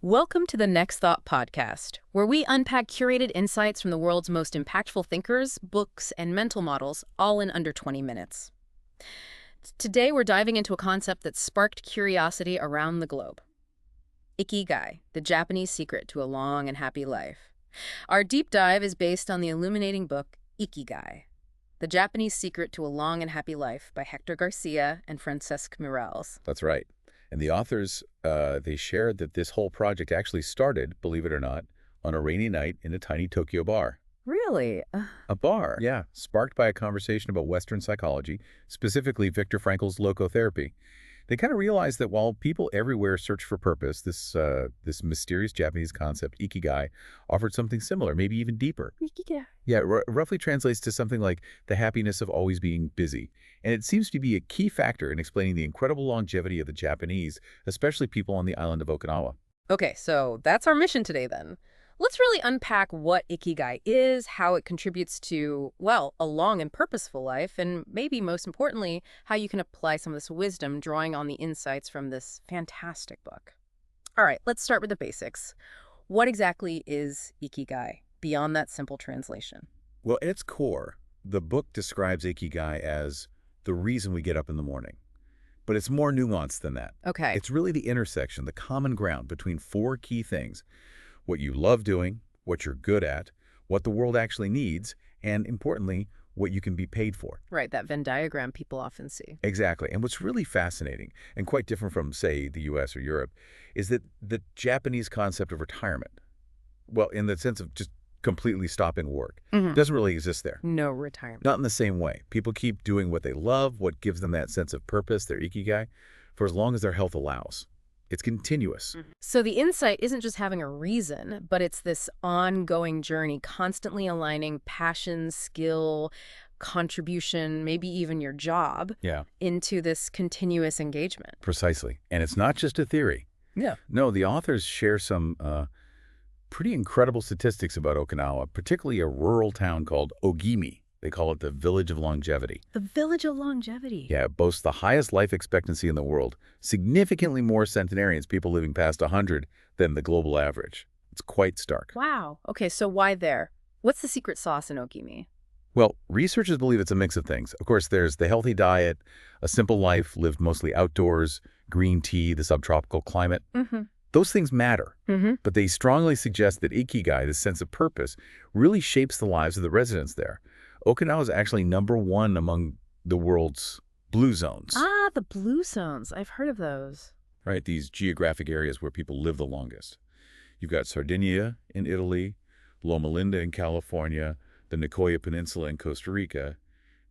Welcome to the Next Thought podcast, where we unpack curated insights from the world's most impactful thinkers, books, and mental models, all in under 20 minutes. Today, we're diving into a concept that sparked curiosity around the globe. Ikigai, the Japanese secret to a long and happy life. Our deep dive is based on the illuminating book, Ikigai, the Japanese secret to a long and happy life by Hector Garcia and Francesc Miralles. That's right. And the authors, they shared that this whole project actually started, believe it or not, on a rainy night in a tiny Tokyo bar. Really? A bar, yeah, sparked by a conversation about Western psychology, specifically Viktor Frankl's logotherapy. They kind of realized that while people everywhere search for purpose, this mysterious Japanese concept, Ikigai, offered something similar, maybe even deeper. Ikigai. Yeah, roughly translates to something like the happiness of always being busy. And it seems to be a key factor in explaining the incredible longevity of the Japanese, especially people on the island of Okinawa. Okay, so that's our mission today then. Let's really unpack what Ikigai is, how it contributes to, well, a long and purposeful life, and maybe most importantly, how you can apply some of this wisdom drawing on the insights from this fantastic book. All right, let's start with the basics. What exactly is Ikigai, beyond that simple translation? Well, at its core, the book describes Ikigai as the reason we get up in the morning. But it's more nuanced than that. Okay. It's really the intersection, the common ground between four key things: what you love doing, what you're good at, what the world actually needs, and importantly, what you can be paid for. Right, that Venn diagram people often see. Exactly. And what's really fascinating, and quite different from, say, the US or Europe, is that the Japanese concept of retirement, well, in the sense of just completely stopping work, doesn't really exist there. No retirement. Not in the same way. People keep doing what they love, what gives them that sense of purpose, their ikigai, for as long as their health allows. It's continuous. So the insight isn't just having a reason, but it's this ongoing journey, constantly aligning passion, skill, contribution, maybe even your job Yeah, into this continuous engagement. precisely. And it's not just a theory. Yeah. No, the authors share some pretty incredible statistics about Okinawa, particularly a rural town called Ogimi. They call it the Village of Longevity. The village of longevity. Yeah, it boasts the highest life expectancy in the world, significantly more centenarians, people living past 100, than the global average. It's quite stark. Wow. Okay, so why there? What's the secret sauce in Okimi? Well, researchers believe it's a mix of things. Of course, there's the healthy diet, a simple life lived mostly outdoors, green tea, the subtropical climate. Those things matter, but they strongly suggest that Ikigai, this sense of purpose, really shapes the lives of the residents there. Okinawa is actually #1 among the world's blue zones. Ah, the blue zones. I've heard of those. Right, these geographic areas where people live the longest. You've got Sardinia in Italy, Loma Linda in California, the Nicoya Peninsula in Costa Rica,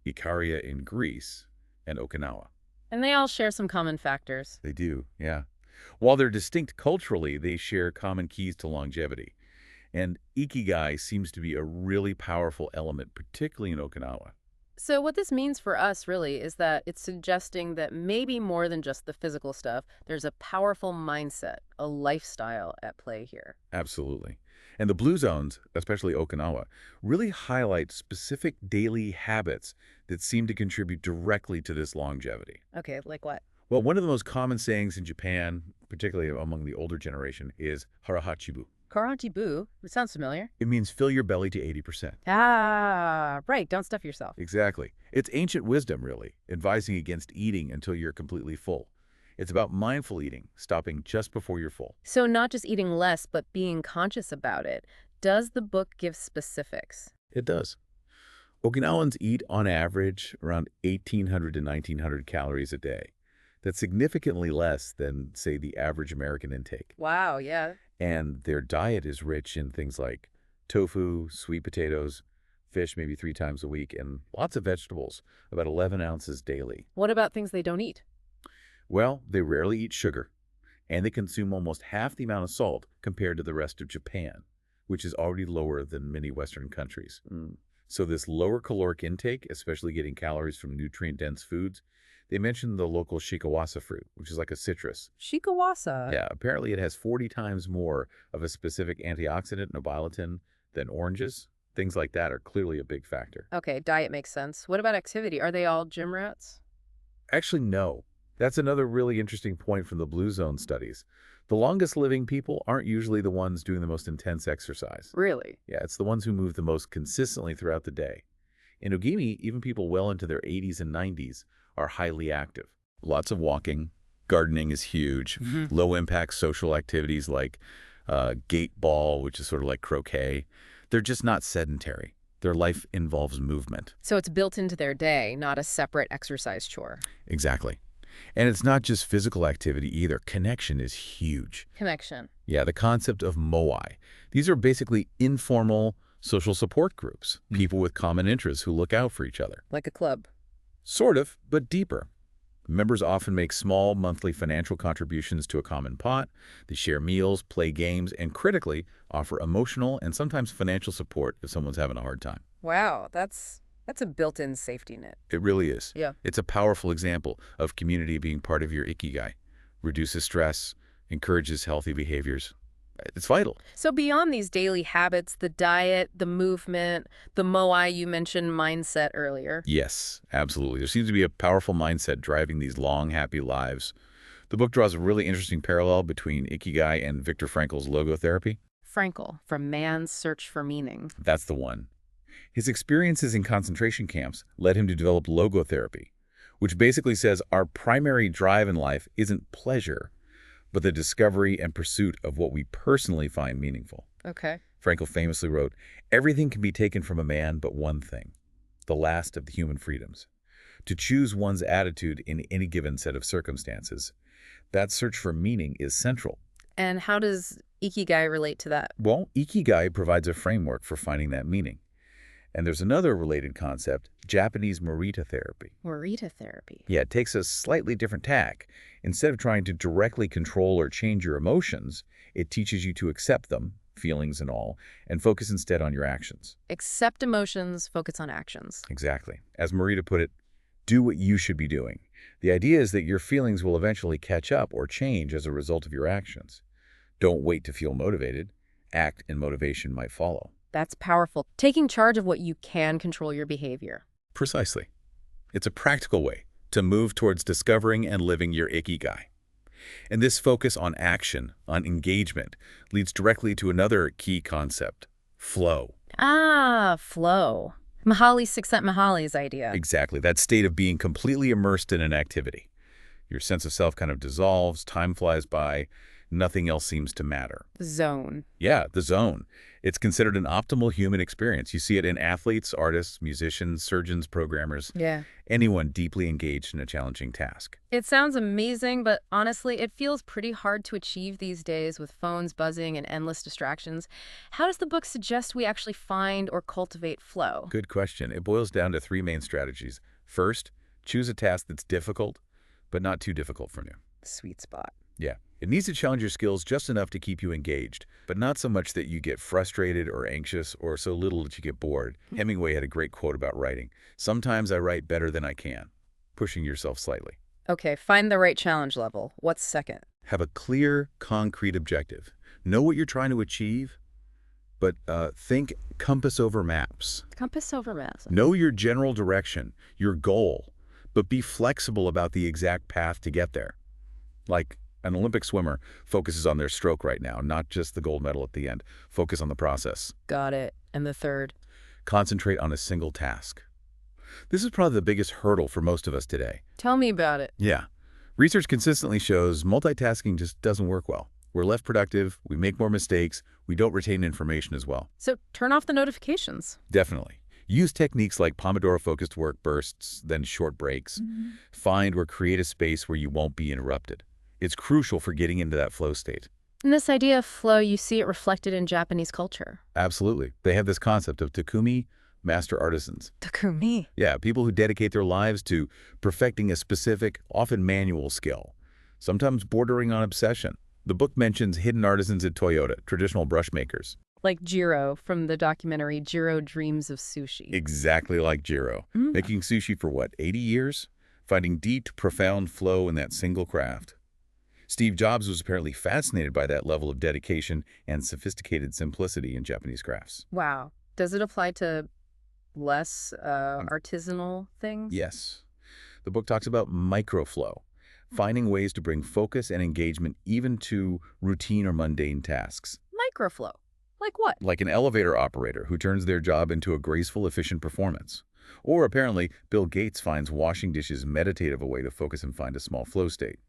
Icaria in Greece, and Okinawa. And they all share some common factors. They do, yeah. While they're distinct culturally, they share common keys to longevity. And Ikigai seems to be a really powerful element, particularly in Okinawa. So what this means for us, really, is that it's suggesting that maybe more than just the physical stuff, there's a powerful mindset, a lifestyle at play here. Absolutely. And the blue zones, especially Okinawa, really highlight specific daily habits that seem to contribute directly to this longevity. Okay, like what? Well, one of the most common sayings in Japan, particularly among the older generation, is harahachibu. Karajibu. It sounds familiar. It means fill your belly to 80%. Ah, right. Don't stuff yourself. Exactly. It's ancient wisdom, really, advising against eating until you're completely full. It's about mindful eating, stopping just before you're full. So not just eating less, but being conscious about it. Does the book give specifics? It does. Okinawans eat, on average, around 1,800 to 1,900 calories a day. That's significantly less than, say, the average American intake. Wow, yeah. And their diet is rich in things like tofu, sweet potatoes, fish maybe 3 times a week, and lots of vegetables, about 11 ounces daily. What about things they don't eat? Well, they rarely eat sugar, and they consume almost half the amount of salt compared to the rest of Japan, which is already lower than many Western countries. So this lower caloric intake, especially getting calories from nutrient-dense foods, they mentioned the local shikawasa fruit, which is like a citrus. Shikawasa. Yeah, apparently it has 40 times more of a specific antioxidant, biotin, than oranges. Things like that are clearly a big factor. Okay, diet makes sense. What about activity? Are they all gym rats? Actually, no. That's another really interesting point from the Blue Zone studies. The longest living people aren't usually the ones doing the most intense exercise. Really? Yeah, it's the ones who move the most consistently throughout the day. In Ogimi, even people well into their 80s and 90s are highly active. Lots of walking, gardening is huge, low-impact social activities like gate ball, which is sort of like croquet. They're just not sedentary. Their life involves movement. So it's built into their day, not a separate exercise chore. Exactly. And it's not just physical activity either. Connection is huge. Connection. Yeah, the concept of moai. These are basically informal social support groups, people with common interests who look out for each other. Like a club. Sort of, but deeper. Members often make small monthly financial contributions to a common pot. They share meals, play games, and critically, offer emotional and sometimes financial support if someone's having a hard time. Wow, that's a built-in safety net. It really is. Yeah. It's a powerful example of community being part of your Ikigai. Reduces stress, encourages healthy behaviors. It's vital. So beyond these daily habits, the diet, the movement, the moai you mentioned mindset earlier. Yes, absolutely. There seems to be a powerful mindset driving these long, happy lives. The book draws a really interesting parallel between Ikigai and Viktor Frankl's logotherapy. Frankl, from Man's Search for Meaning. That's the one. His experiences in concentration camps led him to develop logotherapy, which basically says our primary drive in life isn't pleasure, but the discovery and pursuit of what we personally find meaningful. Okay. Frankl famously wrote, "Everything can be taken from a man but one thing, the last of the human freedoms. To choose one's attitude in any given set of circumstances. That search for meaning is central." And how does Ikigai relate to that? Well, Ikigai provides a framework for finding that meaning. And there's another related concept, Japanese Morita therapy. Morita therapy. Yeah, it takes a slightly different tack. Instead of trying to directly control or change your emotions, it teaches you to accept them, feelings and all, and focus instead on your actions. Accept emotions, focus on actions. Exactly. As Morita put it, do what you should be doing. The idea is that your feelings will eventually catch up or change as a result of your actions. Don't wait to feel motivated. Act and motivation might follow. That's powerful. Taking charge of what you can control your behavior. Precisely. It's a practical way to move towards discovering and living your Ikigai. And this focus on action, on engagement, leads directly to another key concept, flow. Ah, flow. Mahali's Csikszentmihalyi's idea. Exactly, that state of being completely immersed in an activity. Your sense of self kind of dissolves, time flies by, nothing else seems to matter. Zone. Yeah, the zone. It's considered an optimal human experience. You see it in athletes, artists, musicians, surgeons, programmers, Yeah. anyone deeply engaged in a challenging task. It sounds amazing, but honestly, it feels pretty hard to achieve these days with phones buzzing and endless distractions. How does the book suggest we actually find or cultivate flow? Good question. It boils down to three main strategies. First, choose a task that's difficult, but not too difficult for you. Sweet spot. Yeah. It needs to challenge your skills just enough to keep you engaged, but not so much that you get frustrated or anxious or so little that you get bored. Hemingway had a great quote about writing. "Sometimes I write better than I can," pushing yourself slightly. Okay, find the right challenge level. What's second? Have a clear, concrete objective. Know what you're trying to achieve, but think compass over maps. Compass over maps. Know your general direction, your goal, but be flexible about the exact path to get there. Like, an Olympic swimmer focuses on their stroke right now, not just the gold medal at the end. Focus on the process. Got it. And the third? Concentrate on a single task. This is probably the biggest hurdle for most of us today. Tell me about it. Yeah. Research consistently shows multitasking just doesn't work well. We're less productive, we make more mistakes, we don't retain information as well. So turn off the notifications. Definitely. Use techniques like Pomodoro-focused work bursts, then short breaks. Find or create a space where you won't be interrupted. It's crucial for getting into that flow state. And this idea of flow, you see it reflected in Japanese culture. Absolutely. They have this concept of takumi, master artisans. Takumi. Yeah, people who dedicate their lives to perfecting a specific, often manual skill, sometimes bordering on obsession. The book mentions hidden artisans at Toyota, traditional brush makers. Like Jiro from the documentary Jiro Dreams of Sushi. Exactly like Jiro. Making sushi for what, 80 years? Finding deep, profound flow in that single craft. Steve Jobs was apparently fascinated by that level of dedication and sophisticated simplicity in Japanese crafts. Wow. Does it apply to less artisanal things? Yes. The book talks about microflow, finding ways to bring focus and engagement even to routine or mundane tasks. Microflow. Like what? Like an elevator operator who turns their job into a graceful, efficient performance. Or apparently, Bill Gates finds washing dishes meditative a way to focus and find a small flow state,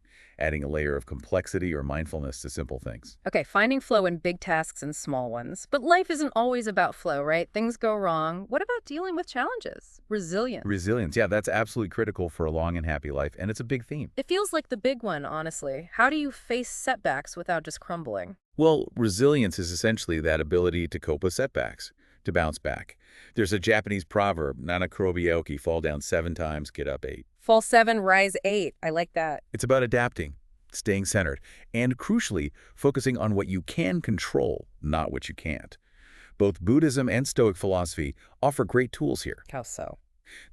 adding a layer of complexity or mindfulness to simple things. Okay, finding flow in big tasks and small ones. But life isn't always about flow, right? Things go wrong. What about dealing with challenges? Resilience. Resilience, yeah, that's absolutely critical for a long and happy life, and it's a big theme. It feels like the big one, honestly. How do you face setbacks without just crumbling? Well, resilience is essentially that ability to cope with setbacks, to bounce back. There's a Japanese proverb, "Nana Kurobioki, fall down 7 times, get up 8." Fall 7, rise 8. I like that. It's about adapting, staying centered, and crucially, focusing on what you can control, not what you can't. Both Buddhism and Stoic philosophy offer great tools here. How so?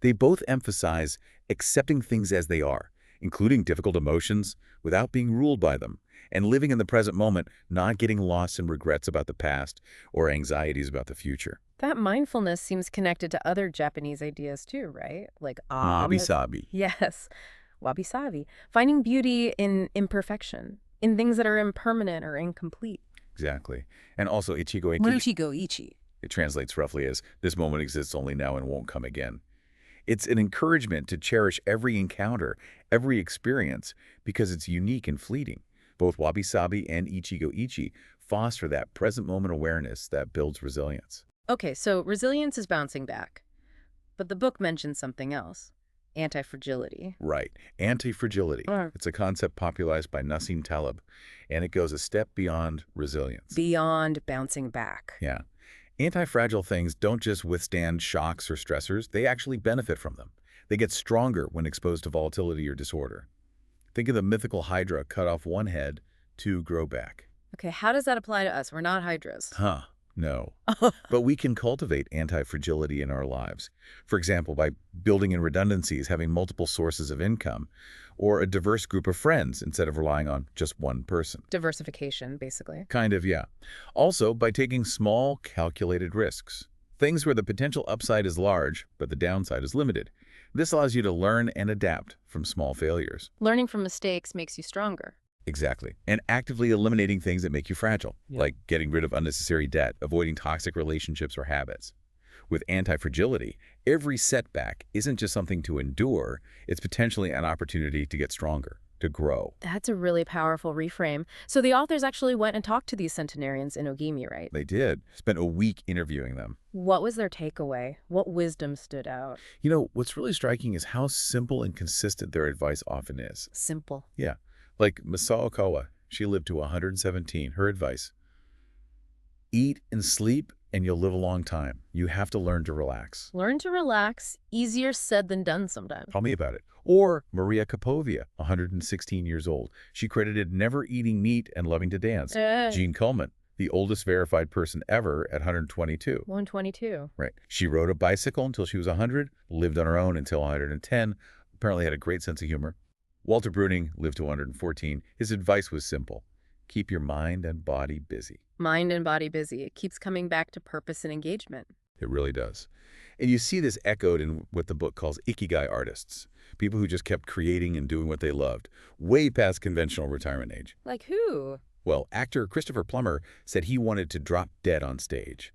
They both emphasize accepting things as they are, including difficult emotions, without being ruled by them, and living in the present moment, not getting lost in regrets about the past or anxieties about the future. That mindfulness seems connected to other Japanese ideas too, right? Like Wabi-sabi. Yes, wabi-sabi. Finding beauty in imperfection, in things that are impermanent or incomplete. Exactly. And also Ichigai. Ichi. It translates roughly as, "This moment exists only now and won't come again." It's an encouragement to cherish every encounter, every experience, because it's unique and fleeting. Both wabi-sabi and ichigo-ichi foster that present moment awareness that builds resilience. Okay, so resilience is bouncing back. But the book mentions something else. Anti-fragility. Right. Anti-fragility. Mm. It's a concept popularized by Nassim Taleb, and it goes a step beyond resilience. Beyond bouncing back. Yeah. Anti-fragile things don't just withstand shocks or stressors, they actually benefit from them. They get stronger when exposed to volatility or disorder. Think of the mythical Hydra cut off one head to grow back. Okay, how does that apply to us? We're not hydras. No. But we can cultivate anti-fragility in our lives. For example, by building in redundancies, having multiple sources of income, or a diverse group of friends instead of relying on just one person. Diversification, basically. Kind of, yeah. Also, by taking small, calculated risks. Things where the potential upside is large, but the downside is limited. This allows you to learn and adapt from small failures. Learning from mistakes makes you stronger. Exactly. And actively eliminating things that make you fragile, like getting rid of unnecessary debt, avoiding toxic relationships or habits. With anti-fragility, every setback isn't just something to endure, it's potentially an opportunity to get stronger, to grow. That's a really powerful reframe. So the authors actually went and talked to these centenarians in Ogimi, right? They did. Spent a week interviewing them. What was their takeaway? What wisdom stood out? You know, what's really striking is how simple and consistent their advice often is. Simple. Yeah. Like Masao Okawa, she lived to 117. Her advice: eat and sleep and you'll live a long time. You have to learn to relax. Learn to relax. Easier said than done sometimes. Tell me about it. Or Maria Kapovia, 116 years old. She credited never eating meat and loving to dance. Jean Kuhlman, the oldest verified person ever at 122. 122. Right. She rode a bicycle until she was 100, lived on her own until 110, apparently had a great sense of humor. Walter Bruning lived to 114. His advice was simple: keep your mind and body busy. Mind and body busy. It keeps coming back to purpose and engagement. It really does. And you see this echoed in what the book calls Ikigai artists, people who just kept creating and doing what they loved, way past conventional retirement age. Like who? Well, actor Christopher Plummer said he wanted to drop dead on stage.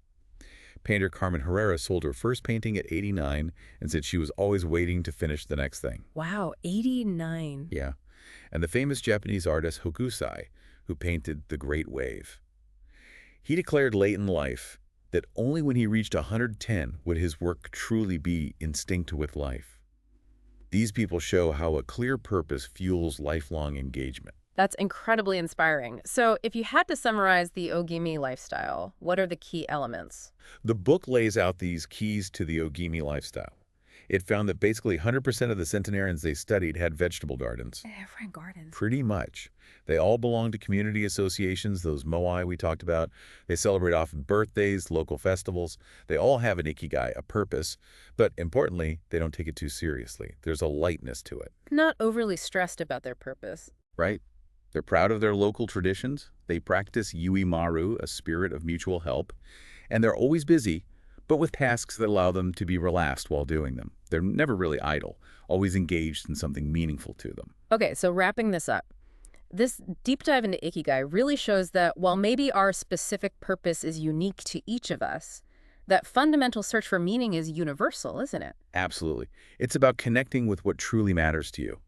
Painter Carmen Herrera sold her first painting at 89 and said she was always waiting to finish the next thing. Wow, 89. Yeah. And the famous Japanese artist Hokusai, who painted The Great Wave. He declared late in life that only when he reached 110 would his work truly be instinct with life. These people show how a clear purpose fuels lifelong engagement. That's incredibly inspiring. So if you had to summarize the Ogimi lifestyle, what are the key elements? The book lays out these keys to the Ogimi lifestyle. It found that basically 100% of the centenarians they studied had vegetable gardens. Everyone gardens. Pretty much. They all belong to community associations, those moai we talked about. They celebrate often birthdays, local festivals. They all have an ikigai, a purpose. But importantly, they don't take it too seriously. There's a lightness to it. Not overly stressed about their purpose. Right? They're proud of their local traditions. They practice yuimaru, a spirit of mutual help. And they're always busy, but with tasks that allow them to be relaxed while doing them. They're never really idle, always engaged in something meaningful to them. Okay, so wrapping this up. This deep dive into Ikigai really shows that while maybe our specific purpose is unique to each of us, that fundamental search for meaning is universal, isn't it? Absolutely. It's about connecting with what truly matters to you,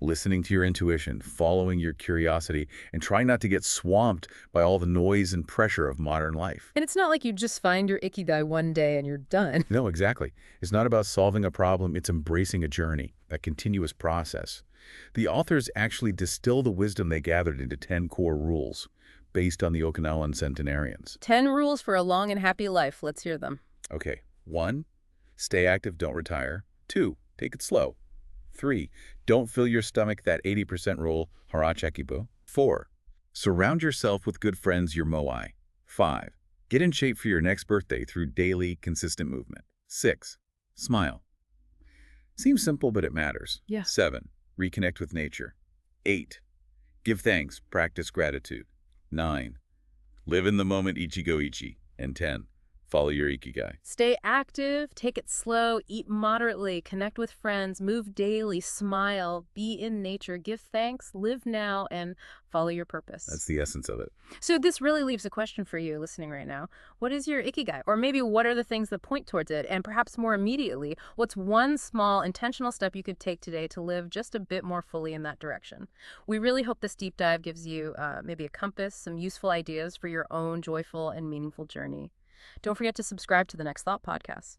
listening to your intuition, following your curiosity, and trying not to get swamped by all the noise and pressure of modern life. And it's not like you just find your Ikigai one day and you're done. No, exactly. It's not about solving a problem, it's embracing a journey, a continuous process. The authors actually distill the wisdom they gathered into 10 core rules based on the Okinawan centenarians. 10 rules for a long and happy life. Let's hear them. Okay. 1. Stay active, don't retire. 2. Take it slow. 3. Don't fill your stomach, that 80% rule, harachekibu. 4. Surround yourself with good friends, your moai. 5. Get in shape for your next birthday through daily, consistent movement. 6. Smile. Seems simple, but it matters. Yeah. 7. Reconnect with nature. 8. Give thanks, practice gratitude. 9. Live in the moment, ichigo-ichi. And 10. Follow your Ikigai. Stay active, take it slow, eat moderately, connect with friends, move daily, smile, be in nature, give thanks, live now, and follow your purpose. That's the essence of it. So this really leaves a question for you listening right now. What is your Ikigai? Or maybe what are the things that point towards it? And perhaps more immediately, what's one small intentional step you could take today to live just a bit more fully in that direction? We really hope this deep dive gives you maybe a compass, some useful ideas for your own joyful and meaningful journey. Don't forget to subscribe to the Next Thought podcast.